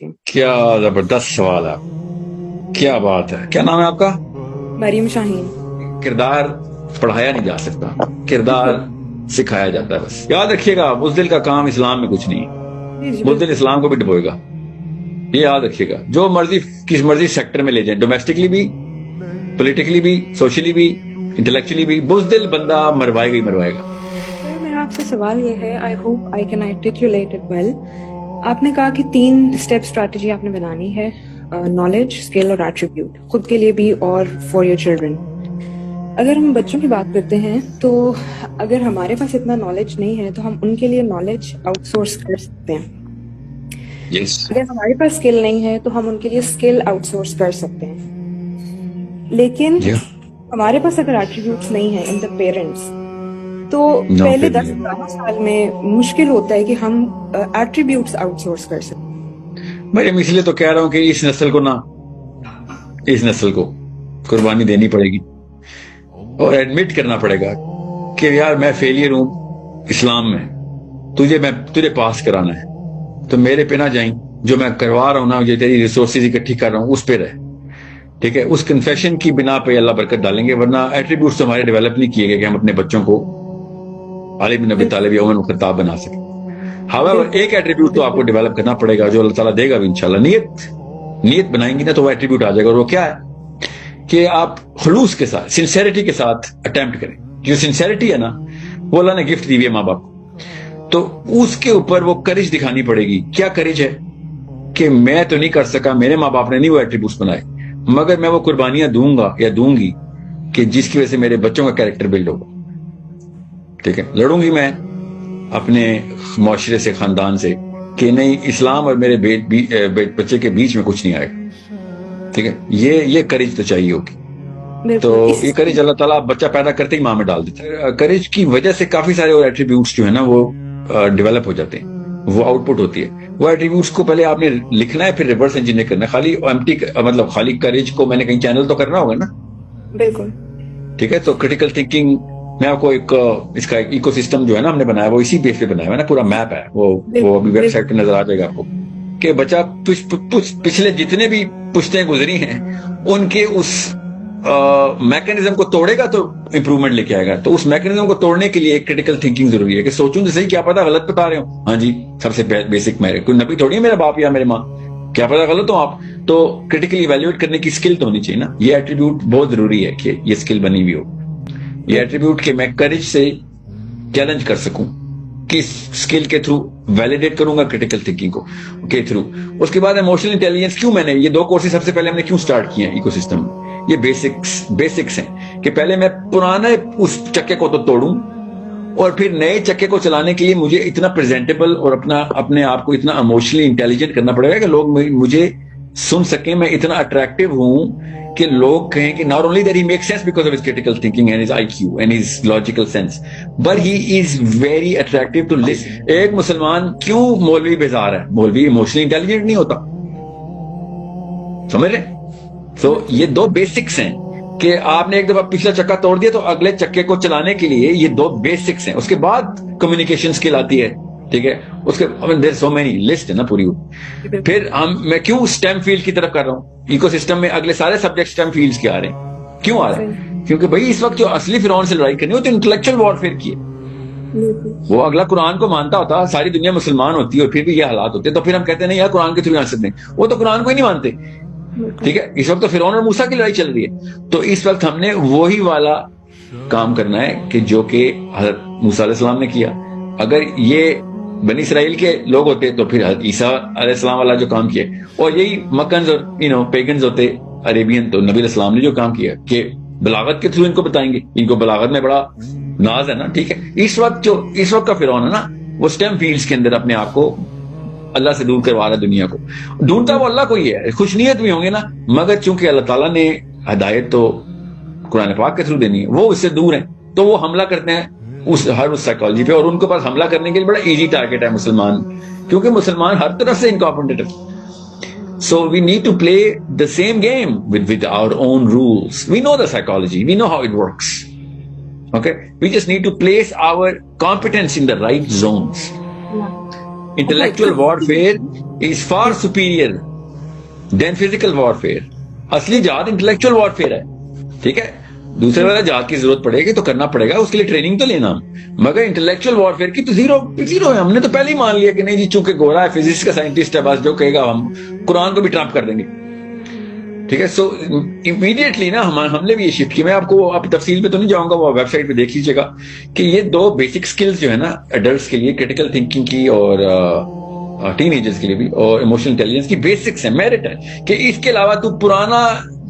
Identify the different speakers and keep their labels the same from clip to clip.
Speaker 1: سکیں.
Speaker 2: کیا زبردست سوال ہے. کیا بات ہے. کیا نام ہے آپ کا؟
Speaker 1: مریم شاہین.
Speaker 2: کردار پڑھایا نہیں جا سکتا، کردار سکھایا جاتا ہے. بس یاد رکھیے گا، بزدل کا کام اسلام میں کچھ نہیں ہے. بزدل اسلام کو بھی ڈبوئے گا، یہ یاد رکھیے گا. جو مرضی کس مرضی سیکٹر میں لے جائیں، ڈومیسٹکلی بھی، پولیٹیکلی بھی، سوشلی بھی، انٹلیکچولی بھی، بزدل بندہ مروائے گا ہی مروائے گا.
Speaker 1: میرا آپ سے سوال یہ ہے، I hope I can articulate it well. آپ نے کہا کہ 3 اسٹیپ اسٹریٹجی آپ نے بنانی ہے، نالج، اسکل اور ایٹریبیوٹ، خود کے لیے بھی اور فار یور چلڈرن. اگر ہم بچوں کی بات کرتے ہیں تو اگر ہمارے پاس اتنا نالج نہیں ہے تو ہم ان کے لیے نالج آؤٹ سورس کر سکتے ہیں.
Speaker 2: Yes.
Speaker 1: اگر ہمارے پاس اسکل نہیں ہے تو ہم ان کے لیے اسکل آؤٹ سورس کر سکتے ہیں. لیکن
Speaker 2: Yeah.
Speaker 1: ہمارے پاس اگر ایٹریبیوٹس نہیں ہیں ان دا پیرنٹس تو
Speaker 2: No,
Speaker 1: پہلے
Speaker 2: پھر
Speaker 1: 10-12 سال میں مشکل ہوتا ہے کہ ہم ایٹریبیوٹس آؤٹ سورس کر سکیں.
Speaker 2: میں اس لیے تو کہہ رہا ہوں کہ اس نسل کو قربانی دینی پڑے گی اور ایڈمٹ کرنا پڑے گا کہ یار میں فیلئر ہوں اسلام میں، تجھے پاس کرانا ہے تو میرے پہ نہ جائیں، جو میں کروا رہا ہوں نا، جو تیری ریسورسز اکٹھی کر رہا ہوں اس پہ رہ. ٹھیک ہے، اس کنفیشن کی بنا پہ اللہ برکت ڈالیں گے، ورنہ ایٹریبیوٹس تو ہمارے ڈیولپ نہیں کیے گئے کہ ہم اپنے بچوں کو علی بن ابی طالب یا عمر بن خطاب بنا سکیں. ہاؤیور ایک ایٹریبیوٹ تو آپ کو ڈیولپ کرنا پڑے گا جو اللہ تعالیٰ دے گا بھی انشاءاللہ. نیت بنائیں گی نا تو وہ ایٹریبیوٹ آ جائے گا، اور وہ کیا ہے کہ آپ خلوص کے ساتھ، سنسیریٹی کے ساتھ اٹیمپٹ کریں. جو سنسیریٹی ہے نا وہ اللہ نے گفٹ دی ہوئی ہے ماں باپ کو، تو اس کے اوپر وہ کرج دکھانی پڑے گی. کیا کرج ہے کہ میں تو نہیں کر سکا، میرے ماں باپ نے نہیں وہ ایٹریبیوٹس بنائے، مگر میں وہ قربانیاں دوں گا یا دوں گی کہ جس کی وجہ سے میرے بچوں کا کیریکٹر بلڈ ہوگا. ٹھیک ہے، لڑوں گی میں اپنے معاشرے سے، خاندان سے کہ نہیں اسلام اور میرے بچے کے بیچ میں کچھ نہیں آئے گا. ٹھیک ہے، یہ کرج تو چاہیے ہوگی. تو یہ کرج اللہ تعالیٰ بچہ پیدا کرتے ہی ماں میں ڈال دیتا ہے. کرج کی وجہ سے کافی سارے اور ایٹریبیوٹس جو ہے نا وہ ڈیولپ ہو جاتے ہیں، وہ آؤٹ پٹ ہوتی ہے. وہ ایٹریبیوٹس کو پہلے آپ نے لکھنا ہے، پھر ریورس انجینئر کرنا ہے. خالی ایمٹی مطلب خالی کرج کو میں نے کہیں چینل تو کرنا ہوگا نا.
Speaker 1: بالکل
Speaker 2: ٹھیک ہے، تو کریٹیکل تھنکنگ میں آپ کو اس کا ایکو سسٹم جو ہے نا ہم نے بنایا وہ اسی بیس پہ بنایا ہوا ہے نا، پورا میپ ہے وہ ابھی ویب سائٹ پہ نظر آ جائے گا آپ کو کہ بچہ پچھلے جتنے بھی پشتیں گزری ہیں ان کے اس میکینزم کو توڑے گا تو امپروومنٹ لے کے آئے گا. تو اس میکینزم کو توڑنے کے لیے ایک کریٹیکل تھنکنگ ضروری ہے کہ سوچوں تو صحیح، کیا پتا غلط بتا رہے ہوں. ہاں جی، سب سے بیسک میں کوئی نبی تھوڑی ہے میرا باپ یا میرے ماں، کیا پتا غلط ہو آپ. تو کریٹیکلی ایویلویٹ کرنے کی اسکل تو ہونی چاہیے نا. یہ ایٹریبیوٹ بہت ضروری ہے کہ یہ اسکل بنی ہوئی ہو. یہ ایٹریبیوٹ کہ میں کرج سے چیلنج کر سکوں، کس اسکل کے تھرو ویلیڈیٹ کروں گا کریٹیکل تھنکنگ کو کے تھرو. اس کے بعد ایموشنل انٹیلیجنس. کیوں میں نے یہ 2 کورسز سب سے پہلے ہم نے کیوں سٹارٹ کیے ہیں ایکو سسٹم میں؟ یہ بیسکس ہیں کہ پہلے میں پرانا اس چکے کو تو توڑوں اور پھر نئے چکے کو چلانے کے لیے مجھے اتنا پریزنٹیبل اور اپنے آپ کو اتنا ایموشنلی انٹیلیجنٹ کرنا پڑے گا کہ لوگ مجھے سن سکیں. میں اتنا اٹریکٹیو ہوں کہ لوگ کہیں کہ not only that he makes sense because of his critical thinking and his IQ and his logical sense, but he is very attractive to listen. ایک مسلمان کیوں مولوی بیزار ہے؟ مولوی ایموشنلی انٹیلیجنٹ نہیں ہوتا، سمجھ رہے؟ تو یہ 2 بیسکس ہیں کہ آپ نے ایک دفعہ پچھلا چکا توڑ دیا تو اگلے چکے کو چلانے کے لیے یہ 2 بیسکس ہیں. اس کے بعد کمیونیکیشن اسکل آتی ہے. ٹھیک ہے، اس کے دیر سو مینی لسٹ ہے نا پوری. پھر میں کیوں اسٹیم فیلڈ کی طرف کر رہا ہوں؟ ایکو سسٹم میں اگلے سارے سبجیکٹ اسٹیم فیلڈز کے آ رہے ہیں. کیوں آ رہے ہیں؟ کیونکہ بھائی اس وقت جو اصلی فرعون سے لڑائی کرنی ہوتی ہے انٹلیکچوئل وارفیئر کی ہے. وہ اگلا قرآن کو مانتا ہوتا، ساری دنیا مسلمان ہوتی ہے اور پھر بھی یہ حالات ہوتے، تو پھر ہم کہتے ہیں نہیں یار قرآن کے تھرو آنسر دیں. وہ تو قرآن کو ہی نہیں مانتے. ٹھیک ہے، اس وقت تو فرعون اور موسیٰ کی لڑائی چل رہی ہے. تو اس وقت ہم نے وہی والا کام کرنا ہے کہ جو کہ حضرت موسیٰ علیہ السلام نے کیا. اگر یہ بنی اسرائیل کے لوگ ہوتے تو پھر عیسیٰ علیہ السلام والا جو کام کیا، اور یہی مکنز اور پیگنز ہوتے عربین، تو نبی علیہ السلام نے جو کام کیا کہ بلاغت کے تھرو ان کو بتائیں گے. ان کو بلاغت میں بڑا ناز ہے نا. ٹھیک ہے، اس وقت کا فرعون ہے نا وہ اسٹیم فیلڈز کے اندر اپنے آپ کو اللہ سے دور کروا رہا ہے. دنیا کو ڈھونڈتا وہ اللہ کو ہی ہے. خوش نیت بھی ہوں گے نا، مگر چونکہ اللہ تعالیٰ نے ہدایت تو قرآن پاک کے تھرو دینی ہے، وہ اس سے دور ہیں تو وہ حملہ کرتے ہیں اس سائیکالوجی پہ. اور ان کے پاس حملہ کرنے کے لیے بڑا ایزی ٹارگیٹ ہے مسلمان، کیونکہ مسلمان ہر طرف سے incompetent. So we need to play the same game with our own rules. We know the psychology, we know how it works. Okay, we just need to place our competence in the right zones. intellectual warfare is far superior than physical warfare. असली जहाद intellectual warfare है, ठीक है. दूसरे वाला जहाद की जरूरत पड़ेगी तो करना पड़ेगा, उसके लिए ट्रेनिंग तो लेना, मगर इंटेलेक्चुअल वॉरफेयर की तो जीरो है. हमने तो पहले ही मान लिया कि नहीं जी, चूंकि गोरा है, फिजिक्स का साइंटिस्ट है, बस जो कहेगा हम कुरान को भी ट्रम्प कर देंगे, ठीक है. सो इमीडिएटली ना हमने भी ये शिफ्ट किया. मैं आपको आप तफसील में तो नहीं जाऊंगा, वो वेबसाइट पे देख लीजिएगा कि ये दो बेसिक स्किल्स जो है ना एडल्ट्स के लिए, क्रिटिकल थिंकिंग की और टीनेजर्स के लिए भी, और इमोशनल इंटेलिजेंस की बेसिक्स है, मेरिट है, कि इसके अलावा तू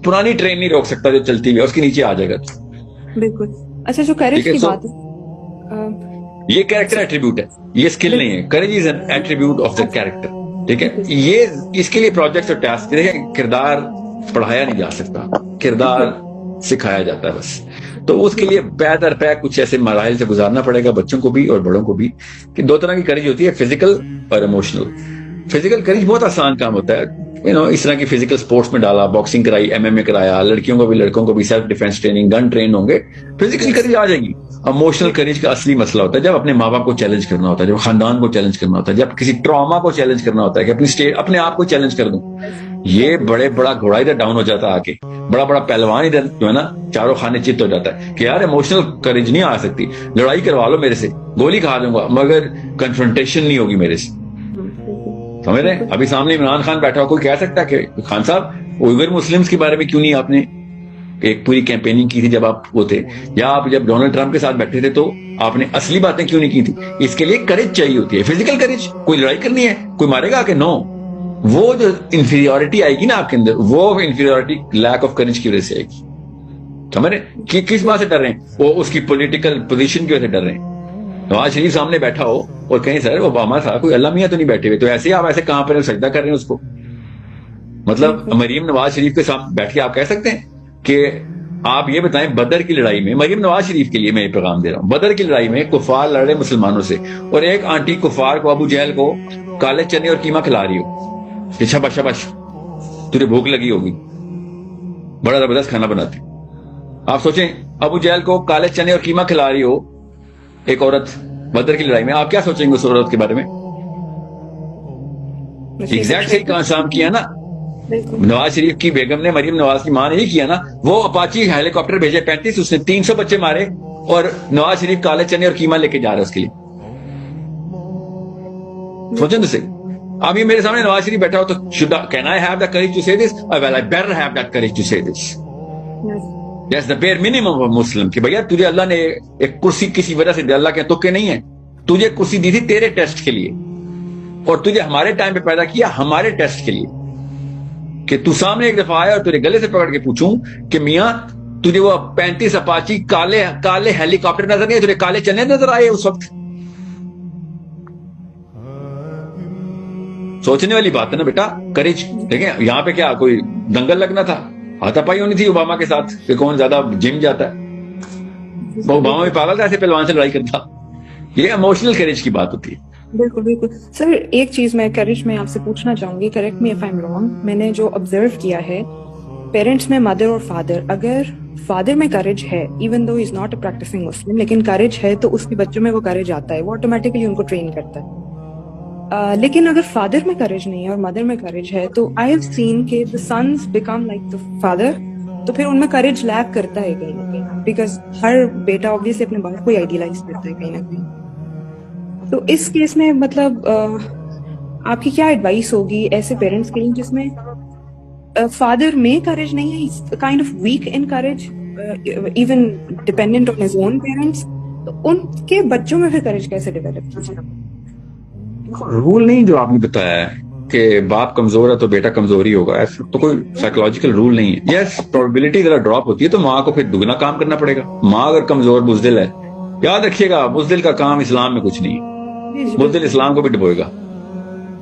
Speaker 2: पुरानी ट्रेन नहीं रोक सकता जो चलती हुई है, उसके नीचे आ जाएगा.
Speaker 1: बिल्कुल. अच्छा, जो करेज की बात है,
Speaker 2: ये कैरेक्टर एट्रीब्यूट है, ये स्किल नहीं है. Courage is an attribute of the character, ठीक है. ये इसके लिए प्रोजेक्ट्स और टास्क, देखिए किरदार पढ़ाया नहीं जा सकता, किरदार सिखाया जाता है बस. तो उसके लिए पै दर पै कुछ ऐसे मराहिल से गुजारना पड़ेगा बच्चों को भी और बड़ों को भी, कि दो तरह की करेज होती है, फिजिकल और इमोशनल. फिजिकल करेज बहुत आसान काम होता है, इस तरह की फिजिकल स्पोर्ट्स में डाला, बॉक्सिंग कराई, MMA कराया, लड़कियों को भी लड़कों को भी self defence training, gun train होंगे, फिजिकल करेज आ जाएगी. इमोशनल करेज का असली मसला होता है जब अपने माँ बाप को चैलेंज करना होता है, जब खानदान को चैलेंज करना होता है, जब किसी ट्रॉमा को चैलेंज करना होता है, कि अपने आप को चैलेंज कर दूं. ये बड़ा घोड़ा इधर डाउन हो जाता है आके, बड़ा पहलवान इधर जो है ना चारों खाने चित हो जाता है कि यार इमोशनल करेज नहीं आ सकती, लड़ाई करवा लो मेरे से, गोली खा लूंगा, मगर कन्फ्रंटेशन नहीं होगी मेरे से. समझ रहे हैं? अभी सामने इमरान खान बैठा हो, कोई कह सकता है कि खान साहब उइगर मुस्लिम्स के बारे में क्यों नहीं आपने एक पूरी कैंपेनिंग की थी जब आप वो थे, या आप जब डोनाल्ड ट्रंप के साथ बैठे थे तो आपने असली बातें क्यों नहीं की थी? इसके लिए करेज चाहिए होती है, फिजिकल करेज. कोई लड़ाई करनी है, कोई मारेगा कि नो, वो जो इंफीरियोरिटी आएगी ना आपके अंदर, वो इंफीरियोरिटी लैक ऑफ करेज की वजह से आएगी. समझ रहे कि किस बात से डर रहे हैं? वो उसकी पॉलिटिकल पोजीशन की वजह से डर रहे हैं. नवाज शरीफ सामने बैठा हो और कहीं सर ओबामा साहब कोई अल्लाह मियां तो नहीं बैठे हुए, तो ऐसे ही आप ऐसे कहां पर सजदा कर रहे हैं उसको? मतलब मरीम नवाज शरीफ के साथ बैठ के आप कह सकते हैं कि आप ये बताएं, बदर की लड़ाई में, मरीम नवाज शरीफ के लिए मैं ये पैगाम दे रहा हूं, बदर की लड़ाई में कुफार लड़े मुसलमानों से, और एक आंटी कुफार को, अबू जहल को काले चने और कीमा खिला रही हो कि शाबाश शाबाश तुझे भूख लगी होगी, बड़ा जबरदस्त खाना बनाती. आप सोचें, अबू जहल को काले चने और कीमा खिला रही हो एक औरत बदर की लड़ाई में, आप क्या सोचेंगे उस औरत के बारे में? एग्जैक्ट सही काम किया ना नवाज शरीफ की बेगम ने, मरीम नवाज की मां ने ही किया ना. वो अपाची हेलीकॉप्टर भेजे 35, उसने 300 बच्चे मारे, और नवाज शरीफ काले चने और कीमा लेके जा रहे हैं उसके लिए. सोचें तो सही. अब ये मेरे सामने नवाज शरीफ बैठा हो तो can I have the courage to say this? Well I better have that courage to say this. That's the bare minimum of Muslim, कि भैया तुझे अल्लाह ने एक कुर्सी किसी वजह से दी, अल्लाह के तुक्के नहीं है, तुझे कुर्सी दी थी तेरे टेस्ट के लिए, और तुझे हमारे टाइम पे पैदा किया हमारे टेस्ट के लिए, कि तू सामने एक दफा आया और तुझे गले से पकड़ के पूछूं कि मियां तुझे वो 35 अपाची काले हेलीकॉप्टर नजर नहीं, तुझे काले चने नजर आए उस वक्त? सोचने वाली बात है ना बेटा. करेज देखें, यहाँ पे क्या कोई दंगल लगना था? हाथापाई होनी थी ओबामा के साथ कि कौन ज्यादा जिम जाता है. ओबामा भी पागल था ऐसे पहलवान से लड़ाई करता. ये इमोशनल करेज की बात होती है.
Speaker 1: बिल्कुल बिल्कुल. सर एक चीज मैं करेज में आपसे पूछना चाहूंगी, correct me if I am wrong. मैंने जो ऑब्जर्व किया है पेरेंट्स में, मदर और फादर, अगर फादर में करेज है, even though is not a practicing Muslim, लेकिन करेज है तो उसके बच्चों में वो करेज आता है, वो ऑटोमेटिकली उनको ट्रेन करता है. लेकिन अगर फादर में करेज नहीं है और मदर में करेज है, तो आई हैव सीन के the sons become like the father, तो फिर उनमें करेज लैक करता है कहीं ना कहीं, बिकॉज हर बेटा ऑब्वियसली अपने बाप को आइडियलाइज करता है कहीं ना कहीं. तो इस केस में मतलब आपकी क्या एडवाइस होगी ऐसे पेरेंट्स के लिए जिसमें फादर में करेज नहीं है, kind of weak in courage, even dependent on his own parents, तो उनके बच्चों में फिर करेज कैसे डेवलप कीजिए?
Speaker 2: रूल नहीं जो आपने बताया है कि बाप कमजोर है तो बेटा कमजोर ही होगा, ऐसा तो कोई साइकोलॉजिकल रूल नहीं है. यस, प्रोबेबिलिटी जरा ड्रॉप होती है तो माँ को फिर दुगना काम करना पड़ेगा. माँ अगर कमजोर बुजदिल है, याद रखिएगा बुजदिल का काम इस्लाम में कुछ नहीं है, बुजदिल इस्लाम को भी डुबोएगा,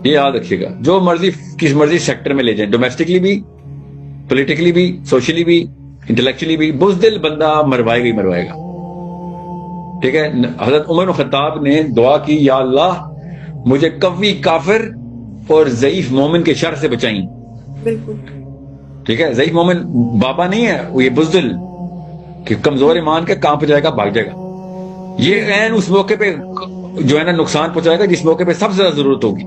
Speaker 2: ये याद रखिएगा. जो मर्जी किस मर्जी सेक्टर में ले जाए, डोमेस्टिकली भी, पॉलिटिकली भी, सोशली भी, इंटेलेक्चुअली भी, बुजदिल बंदा मरवाएगा ही मरवाएगा. ठीक है. हजरत उमर खत्ताब ने दुआ की, या अल्लाह मुझे कवी काफिर और ज़ईफ मोमिन के शर से बचाई.
Speaker 1: बिल्कुल.
Speaker 2: ठीक है. ज़ईफ मोमिन बाबा नहीं है, वो ये बुजदिल कि कमजोर ईमान के कांप जाएगा, भाग जाएगा. ये ऐन उस मौके पे जो है ना नुकसान पहुंचाएगा जिस मौके पे सबसे ज्यादा जरूरत होगी.